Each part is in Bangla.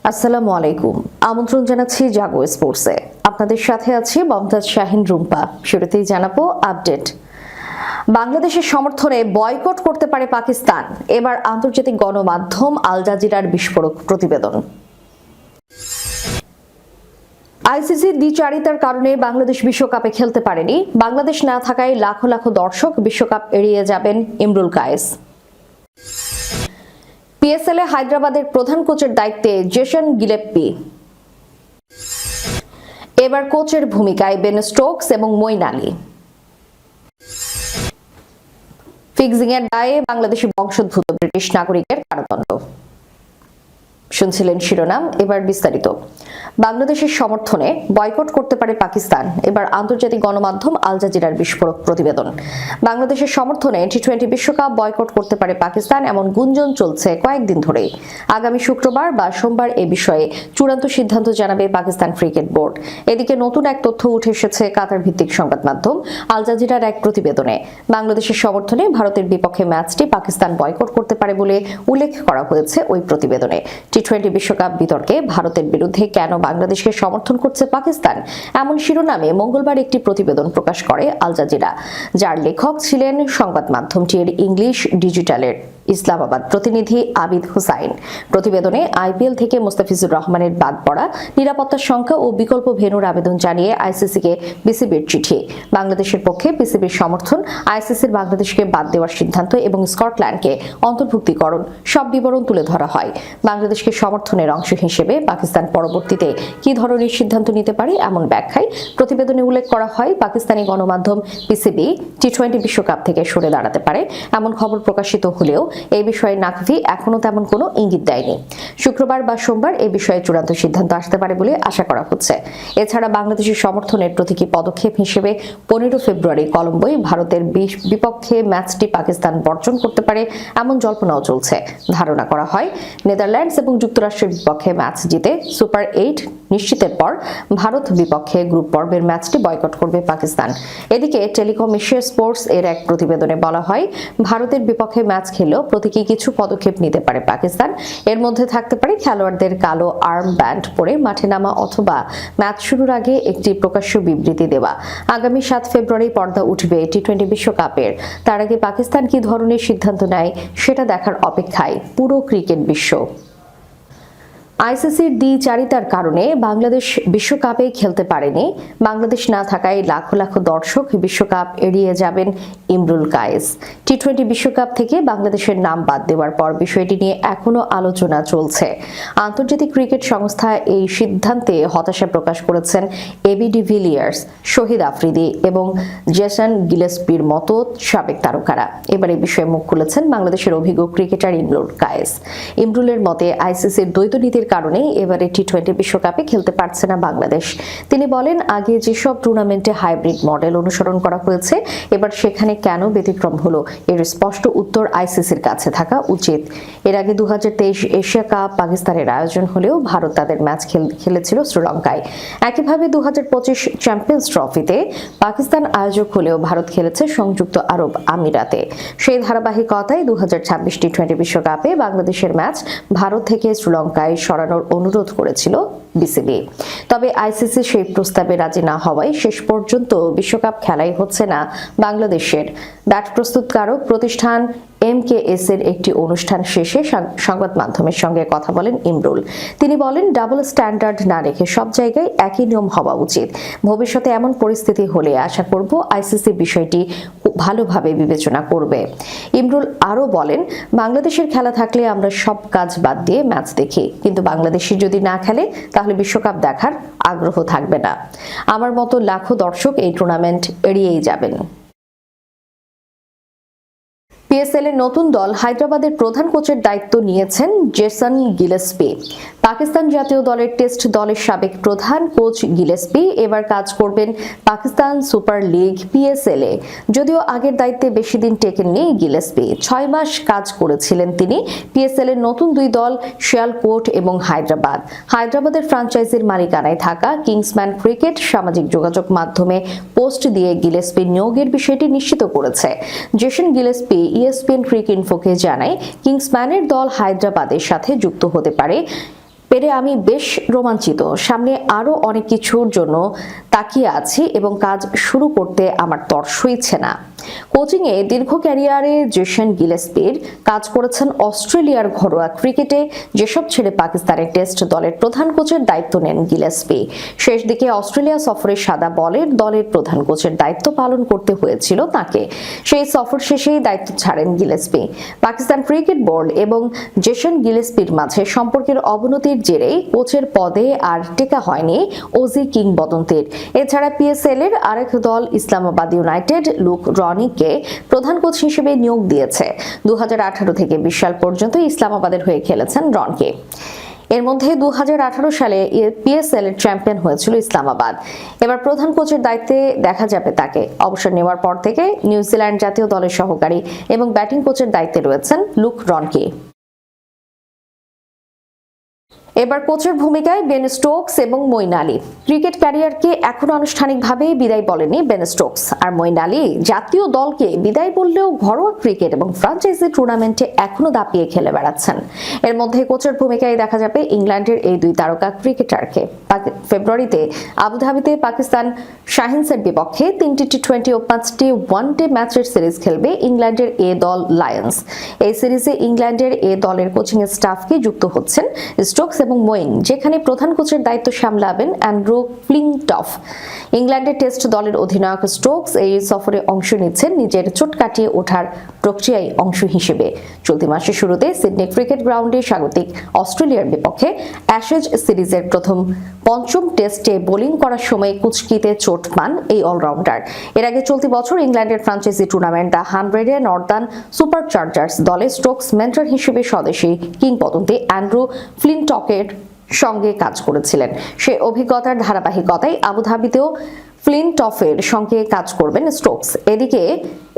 আসসালামু আলাইকুম। আমন্ত্রণ জানাচ্ছি জাগো স্পোর্টসে। আপনাদের সাথে আছি মমতাজ শাহিন রুম্পা। শুরুতেই জানাবো আপডেট। বাংলাদেশের সমর্থনে বয়কট করতে পারে পাকিস্তান, এবার আন্তর্জাতিক গণমাধ্যম আল জাজিরার বিস্ফোরক প্রতিবেদন। আইসিসির দ্বিচারিতার কারণে বাংলাদেশ বিশ্বকাপে খেলতে পারেনি। বাংলাদেশ না থাকায় লাখো লাখো দর্শক বিশ্বকাপ এড়িয়ে যাবেন ইমরুল কায়েস। পিএসএল এ হায়দ্রাবাদের প্রধান কোচের দায়িত্বে জেসন গিলেপ্পি। এবার কোচের ভূমিকায় বেন স্টোকস এবং মঈন আলী। ফিক্সিং এর দায়ে বাংলাদেশি বংশোদ্ভূত ব্রিটিশ নাগরিকের কারাদণ্ড। শুনছিলেন শিরোনাম, এবার বিস্তারিত। বাংলাদেশের সমর্থনে বয়কট করতে পারে পাকিস্তান, এবার আন্তর্জাতিক গণমাধ্যম আল জাজিরার বিস্ফোরক প্রতিবেদন। বাংলাদেশের সমর্থনে টি-20 বিশ্বকাপ বয়কট করতে পারে পাকিস্তান, এমন গুঞ্জন চলছে কয়েকদিন ধরেই। আগামী শুক্রবার বা সোমবার এ বিষয়ে চূড়ান্ত সিদ্ধান্ত জানাবে পাকিস্তান ক্রিকেট বোর্ড। এদিকে নতুন এক তথ্য উঠে এসেছে কাতার ভিত্তিক সংবাদ মাধ্যম আল জাজিরার এক প্রতিবেদনে। বাংলাদেশের সমর্থনে ভারতের বিপক্ষে ম্যাচটি পাকিস্তান বয়কট করতে পারে বলে উল্লেখ করা হয়েছে ওই প্রতিবেদনে। টি-20 বিশ্বকাপ বিতর্কে ভারতের বিরুদ্ধে কেন বাংলাদেশকে সমর্থন করছে পাকিস্তান, এমন শিরোনামে মঙ্গলবার একটি প্রতিবেদন প্রকাশ করে আল জাজিরা, যার লেখক ছিলেন সংবাদ মাধ্যমটির ইংলিশ ডিজিটালের ইসলামাবাদ প্রতিনিধি আবিদ হুসাইন। প্রতিবেদনে আইপিএল থেকে মোস্তাফিজুর রহমানের বাদ পড়া, নিরাপত্তার সংখ্যা ও বিকল্প ভেন্যুর আবেদন জানিয়ে আইসিসিকে বিসিবির চিঠি, বাংলাদেশের পক্ষে বিসিবির সমর্থন, আইসিসির বাংলাদেশকে বাদ দেওয়ার সিদ্ধান্ত এবং স্কটল্যান্ডকে অন্তর্ভুক্তিকরণ সব বিবরণ তুলে ধরা হয়। বাংলাদেশকে সমর্থনের অংশ হিসেবে পাকিস্তান পরবর্তীতে কি ধরনের সিদ্ধান্ত নিতে পারে এমন ব্যাখ্যায় প্রতিবেদনে উল্লেখ করা হয়, পাকিস্তানি গণমাধ্যম পিসিবি টি-20 বিশ্বকাপ থেকে সরে দাঁড়াতে পারে এমন খবর প্রকাশিত হলেও এই বিষয়ে নাকভি এখনো তেমন কোনো ইঙ্গিত দেয়নি। শুক্রবার বা সোমবার এই বিষয়ে চূড়ান্ত সিদ্ধান্ত আসতে পারে বলে আশা করা হচ্ছে। এছাড়া বাংলাদেশের সমর্থনের প্রতীকী পদক্ষেপ হিসেবে 15 ফেব্রুয়ারি কলম্বোয় ভারতের বিপক্ষে ম্যাচটি পাকিস্তান বর্জন করতে পারে এমন জল্পনাও চলছে। ধারণা করা হয় নেদারল্যান্ডস এবং যুক্তরাষ্ট্রের বিপক্ষে ম্যাচ জিতে সুপার 8 নিশ্চিতের পর ভারত বিপক্ষে গ্রুপ পর্বের ম্যাচটি বয়কট করবে পাকিস্তান। এদিকে টেলিকম এশিয়া স্পোর্টস এর এক প্রতিবেদনে বলা হয়, ভারতের বিপক্ষে ম্যাচ খেলেও প্রতীকী কিছু পদক্ষেপ নিতে পারে পাকিস্তান। এর মধ্যে থাকতে পারে খেলোয়াড়দের কালো আর্ম ব্যান্ড পরে মাঠে নামা অথবা ম্যাচ শুরুর আগে একটি প্রকাশ্য বিবৃতি দেওয়া। আগামী 7 ফেব্রুয়ারি পর্দা উঠবে টি-20 বিশ্বকাপের। তার আগে পাকিস্তান কি ধরনের সিদ্ধান্ত নেয় সেটা দেখার অপেক্ষায় পুরো ক্রিকেট বিশ্ব। আইসিসির দ্বিচারিতার কারণে বাংলাদেশ বিশ্বকাপে খেলতে পারেনি। বাংলাদেশ না থাকায় লাখো লাখো দর্শক বিশ্বকাপ এড়িয়ে যাবেন ইমরুল কায়েস। টি-20 বিশ্বকাপ থেকে বাংলাদেশের নাম বাদ দেওয়ার পর বিষয়টি নিয়ে এখনো আলোচনা চলছে। আন্তর্জাতিক ক্রিকেট সংস্থা এই সিদ্ধান্তে হতাশা প্রকাশ করেছেন এবি ডিভিলিয়ার্স, শহীদ আফ্রিদি এবং জেসন গিলেস্পির মতো সাবেক তারকারা। এবার এই বিষয়ে মুখ খুলেছেন বাংলাদেশের অভিজ্ঞ ক্রিকেটার ইমরুল কায়েস। ইমরুলের মতে আইসিসির দ্বৈত নীতির কারণে এবারে টি-20 বিশ্বকাপে খেলতে পারছে না বাংলাদেশ। তিনি বলেন, আগে যেসব টুর্নামেন্টে হাইব্রিড মডেল অনুসরণ করা হয়েছে, এবার সেখানে কেন ব্যতিক্রম হলো এর স্পষ্ট উত্তর আইসিসির কাছে থাকা উচিত। এর আগে 2023 এশিয়া কাপ পাকিস্তানের আয়োজন হলেও ভারত তাদের ম্যাচ খেলেছিল শ্রীলঙ্কায়। একইভাবে 2025 চ্যাম্পিয়ন্স ট্রফিতে পাকিস্তান আয়োজক হলেও ভারত খেলেছে সংযুক্ত আরব আমিরাতে। সেই ধারাবাহিকতায় 2026 টি-20 বিশ্বকাপে বাংলাদেশের ম্যাচ ভারত থেকে শ্রীলঙ্কায় সরানোর অনুরোধ করেছিল বিসিবি। তবে আইসিসি সেই প্রস্তাবে রাজি না হওয়ায় শেষ পর্যন্ত বিশ্বকাপ খেলাই হচ্ছে না বাংলাদেশের। ব্যাট প্রস্তুতকারক প্রতিষ্ঠান এমকেএস এর একটি অনুষ্ঠান শেষে সংবাদ মাধ্যমের সঙ্গে কথা বলেন ইমরুল। তিনি বলেন, ডাবল স্ট্যান্ডার্ড না রেখে সব জায়গায় একই নিয়ম হওয়া উচিত। ভবিষ্যতে এমন পরিস্থিতি হলে আশা করব আইসিসি বিষয়টি ভালোভাবে বিবেচনা করবে। ইমরুল আরও বলেন, বাংলাদেশের খেলা থাকলে আমরা সব কাজ বাদ দিয়ে ম্যাচ দেখি, কিন্তু বাংলাদেশি যদি না খেলে তাহলে বিশ্বকাপ দেখার আগ্রহ থাকবে না। আমার মতো লাখো দর্শক এই টুর্নামেন্ট এড়িয়েই যাবেন। পিএসএল এর নতুন দল হায়দ্রাবাদের প্রধান কোচের দায়িত্ব নিয়েছেন জেসন গিলেস্পি। পাকিস্তান জাতীয় দলের টেস্ট দলের সাবেক প্রধান কোচ গিলেস্পি এবার কাজ করবেন পাকিস্তান সুপার লিগ পিএসএল এ। যদিও আগের দায়িত্বে বেশি দিন টেকেননি গিলেস্পি, 6 মাস কাজ করেছিলেন তিনি পিএসএল এর নতুন দুই দল শিয়ালকোট এবং হায়দ্রাবাদ। হায়দ্রাবাদের ফ্র্যাঞ্চাইজির মালিকানায় থাকা কিংসম্যান ক্রিকেট সামাজিক যোগাযোগ মাধ্যমে পোস্ট দিয়ে গিলেস্পি নিয়োগের বিষয়টি নিশ্চিত করেছে। জেসন গিলেস্পি ইএসপিএন ক্রিক ইনফোকে জানায়, কিংসম্যানের দল হায়দ্রাবাদের সাথে যুক্ত হতে পারে পেরে আমি বেশ রোমাঞ্চিত। সামনে আরো অনেক কিছুর জন্য তাকিয়ে আছি এবং কাজ শুরু করতে আমার তর সইছে না। কোচিংয়ে দীর্ঘ ক্যারিয়ারে জেসন গিলেস্পির কাজ করেছেন অস্ট্রেলিয়ার ঘরোয়া ক্রিকেটে, যেসব ছেড়ে পাকিস্তানের টেস্ট দলের প্রধান কোচের দায়িত্ব নেন গিলেস্পি। শেষ দিকে অস্ট্রেলিয়া সফরে সাদা বলের দলের প্রধান কোচের দায়িত্ব পালন করতে হয়েছিল তাকে। সেই সফর শেষেই দায়িত্ব ছাড়েন গিলেস্পি। পাকিস্তান ক্রিকেট বোর্ড এবং জেসন গিলেস্পির মাঝে সম্পর্কের অবনতির জেরেই কোচের পদে আর টেকা হয়নি অজি কিংবদন্তির। এছাড়া পিএসএল এর আরেক দল ইসলামাবাদ ইউনাইটেড লুক রনিকে প্রধান কোচ হিসেবে নিয়োগ দিয়েছে। 2018 থেকে 20 সাল পর্যন্ত ইসলামাবাদের হয়ে খেলেছেন রনকে। এর মধ্যে 2018 সালে পিএসএল এর চ্যাম্পিয়ন হয়েছিল ইসলামাবাদ। এবার প্রধান কোচের দায়িত্বে দেখা যাবে তাকে। অবসর নেওয়ার পর থেকে নিউজিল্যান্ড জাতীয় দলের সহকারী এবং ব্যাটিং কোচের দায়িত্বে রয়েছেন লুক রনকে। এবার কোচের ভূমিকায় বেন স্টোকস এবং মঈন আলী। ক্রিকেট ক্যারিয়ারকে এখনো আনুষ্ঠানিকভাবে বিদায় বলেনি বেন স্টোকস, আর মঈন আলী জাতীয় দলকে বিদায় বললেও ঘরোয়া ক্রিকেট এবং ফ্র্যাঞ্চাইজি টুর্নামেন্টে এখনো দাপিয়ে খেলে বেড়াচ্ছেন। এর মধ্যে কোচের ভূমিকায় দেখা যাবে ইংল্যান্ডের এই দুই তারকা ক্রিকেটারকে। ফেব্রুয়ারিতে আবুধাবিতে পাকিস্তান শাহিনসের বিপক্ষে 3টি টি20 ও 5টি ওয়ানডে ম্যাচের সিরিজ খেলবে ইংল্যান্ডের এ দল লায়ন্স। এই সিরিজে ইংল্যান্ডের এ দলের কোচিং স্টাফকে যুক্ত হচ্ছেন স্টোকস এবং মঈন, যেখানে প্রধান কোচের দায়িত্ব সামলাবেন অ্যান্ড্রু ফ্লিনটফ। ইংল্যান্ডের টেস্ট দলের অধিনায়ক স্টোকস এই সফরে অংশ নিচ্ছেন নিজের চোট কাটিয়ে ওঠার প্রক্রিয়ায় অংশ হিসেবে। চলতি মাসের শুরুতে সিডনি ক্রিকেট গ্রাউন্ডে স্বাগতিক অস্ট্রেলিয়ার বিপক্ষে অ্যাশেজ সিরিজের পঞ্চম টেস্টে বোলিং করার সময় কুচকিতে চোট পান এই অলরাউন্ডার। এর আগে চলতি বছর ইংল্যান্ডের ফ্র্যাঞ্চাইজি টুর্নামেন্ট দ্য 100-এ নর্দার্ন সুপারচার্জার্স দলে স্টোকস মেন্টর হিসেবে স্বদেশী কিংবদন্তি অ্যান্ড্রু ফ্লিনটকের সঙ্গে কাজ করেছিলেন। সে অভিজ্ঞতার ধারাবাহিকতায় আবুধাবিতেও ফ্লিনটফের সঙ্গে কাজ করবেন স্টোকস। এদিকে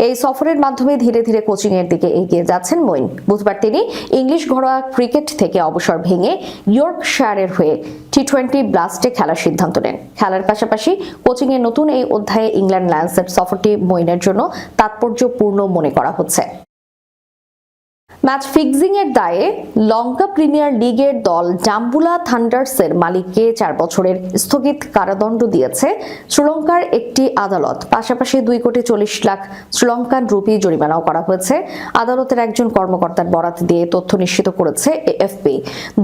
এই সফরের মাধ্যমে ধীরে ধীরে কোচিং এর দিকে এগিয়ে যাচ্ছেন মঈন। বুধবার তিনি ইংলিশ ঘরোয়া ক্রিকেট থেকে অবসর ভেঙে ইয়র্কশায়ারের হয়ে টি20 ব্লাস্টে খেলার সিদ্ধান্ত নেন। খেলার পাশাপাশি কোচিং এর নতুন এই অধ্যায়ে ইংল্যান্ড লায়ন্সের সফরটি মঈনের জন্য তাৎপর্যপূর্ণ মনে করা হচ্ছে। ম্যাচ ফিক্সিং এর দায়ে লঙ্কা প্রিমিয়ার লিগের দল ডাম্বুলা থান্ডার্সের মালিককে 4 বছরের স্থগিত কারাদণ্ড দিয়েছে শ্রীলঙ্কার একটি আদালত। পাশাপাশি 2,40 লাখ শ্রীলঙ্কান রুপি জরিমানাও করা হয়েছে। আদালতের একজন কর্মকর্তার বরাত দিয়ে তথ্য নিশ্চিত করেছে এএফপি।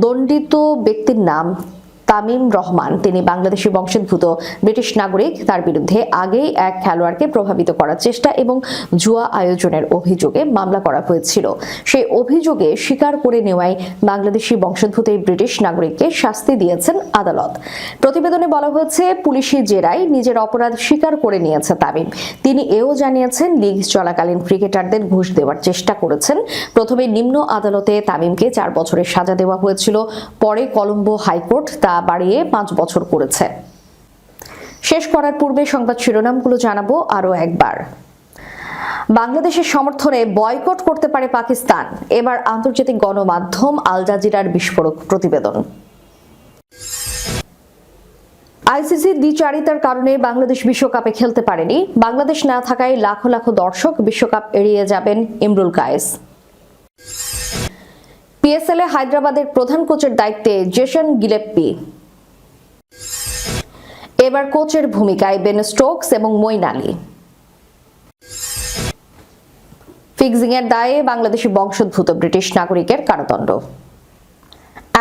দণ্ডিত ব্যক্তির নাম তামিম রহমান। তিনি বাংলাদেশি বংশোদ্ভূত ব্রিটিশ নাগরিক। তার বিরুদ্ধে আগেই এক খেলোয়াড়কে প্রভাবিত করার চেষ্টা এবং জুয়া আয়োজনের অভিযোগে মামলা করা হয়েছিল। সেই অভিযোগে স্বীকার করে নেওয়ায় বাংলাদেশি বংশোদ্ভূত এই ব্রিটিশ নাগরিককে শাস্তি দিয়েছেন আদালত। প্রতিবেদনে বলা হয়েছে, পুলিশি জেরায় নিজের অপরাধ স্বীকার করে নিয়েছে তামিম। তিনি এও জানিয়েছেন, লিগ চলাকালীন ক্রিকেটারদের ঘুষ দেওয়ার চেষ্টা করেছেন। প্রথমে নিম্ন আদালতে তামিমকে 4 বছরের সাজা দেওয়া হয়েছিল। পরে কলম্বো হাইকোর্ট তা বাড়িয়ে 5 বছর করেছে। শেষ করার পূর্বে সংবাদ শিরোনামগুলো জানাবো আরো একবার। বাংলাদেশের সমর্থনে বয়কট করতে পারে পাকিস্তান, এবার আন্তর্জাতিক গণমাধ্যম আল জাজিরার বিস্ফোরক প্রতিবেদন। আইসিসির দ্বিচারিতার কারণে বাংলাদেশ বিশ্বকাপে খেলতে পারেনি। বাংলাদেশ না থাকায় লাখো লাখো দর্শক বিশ্বকাপ এড়িয়ে যাবেন ইমরুল কায়েস। পিএসএল এ হায়দ্রাবাদের প্রধান কোচের দায়িত্বে জেসন গিলেস্পি। এবার কোচের ভূমিকায় বেন স্টোকস এবং মঈন আলী। ফিক্সিং এর দায়ে বাংলাদেশি বংশোদ্ভূত ব্রিটিশ নাগরিকের কারাদণ্ড।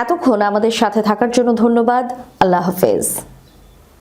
এতক্ষণ আমাদের সাথে থাকার জন্য ধন্যবাদ। আল্লাহ হাফেজ।